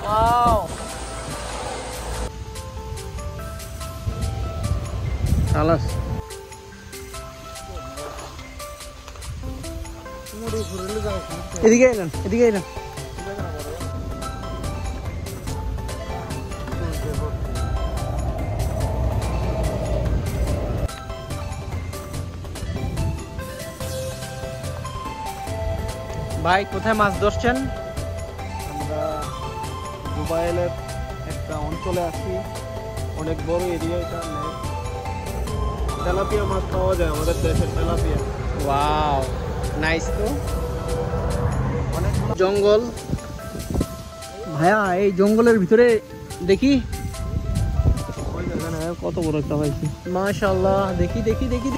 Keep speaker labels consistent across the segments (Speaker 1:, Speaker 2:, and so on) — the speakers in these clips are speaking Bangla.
Speaker 1: ওয়াও খালাস এদিকে এলেন এদিকে এলেন ভাই কোথায় মাছ ধরছেন?
Speaker 2: আমরা দুবাইলের একটা অঞ্চলে আছি, অনেক বড় এরিয়া এটা। তেলাপিয়া মাছ পাওয়া যায় আমাদের দেশের তেলাপিয়া।
Speaker 1: Wow nice. তো জঙ্গল ভাইয়া, এই জঙ্গলের ভিতরে দেখি
Speaker 2: কত বড় একটা হয়েছে,
Speaker 1: মাশাআল্লাহ। দেখি দেখি দেখি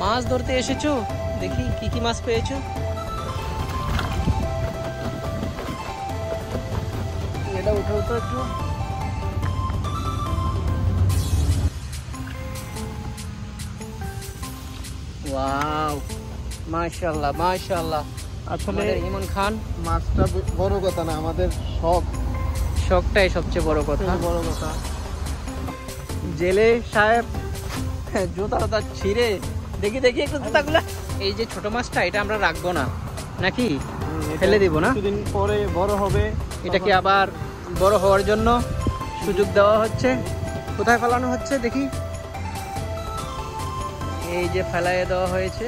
Speaker 1: মাছ ধরতে এসেছো, দেখি কি কি মাছ পেয়েছো। এটা উঠে তো একটু। ওয়াও মাশাআল্লাহ মাশাআল্লাহ।
Speaker 2: আসলে
Speaker 1: ইমন খান,
Speaker 2: মাছটা বড় কথা না, আমাদের
Speaker 1: শখটাই সবচেয়ে বড় কথা।
Speaker 2: বড় কথা।
Speaker 1: জেলে সাহেব জুতা টুতা ছিঁড়ে, দেখি দেখি একটু জুতাগুলা। এই যে ছোট মাছটা, এটা আমরা রাখবো না নাকি, ফেলে দিব না?
Speaker 2: কিছুদিন পরে বড় হবে,
Speaker 1: এটাকে আবার বড় হওয়ার জন্য সুযোগ দেওয়া হচ্ছে। কোথায় ফেলানো হচ্ছে দেখি? এই যে ফেলাইয়ে দেওয়া হয়েছে।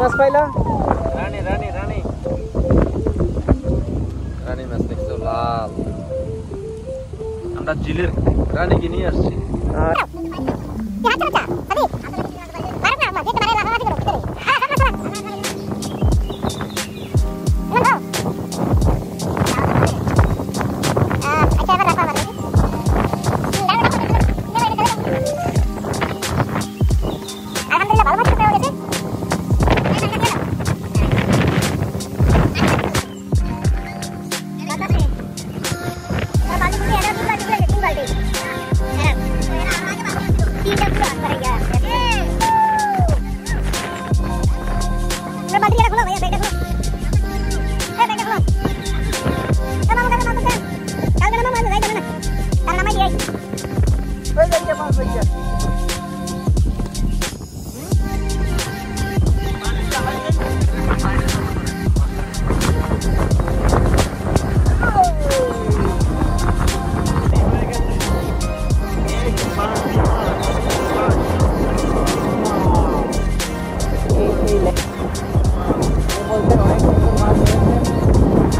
Speaker 1: মাছ পাইলা?
Speaker 2: রানী রানী রানী রানী মাছ দেখছো, লাল। আমরা জিলের রানীকে নিয়ে আসছি।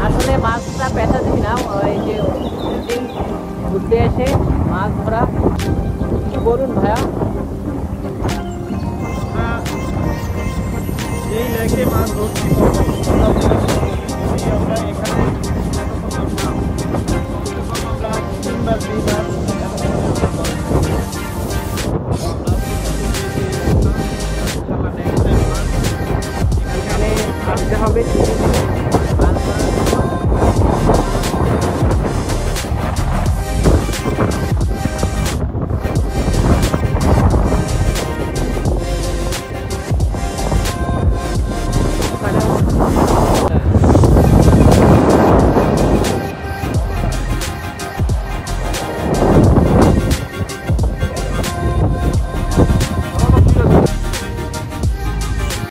Speaker 2: আসলে মাছটা পেশা দিই না, ওই যে ঘুরতে এসে মাছ ধরা। কি বলুন ভাইয়া? এই লেগে মাছ ধরছি।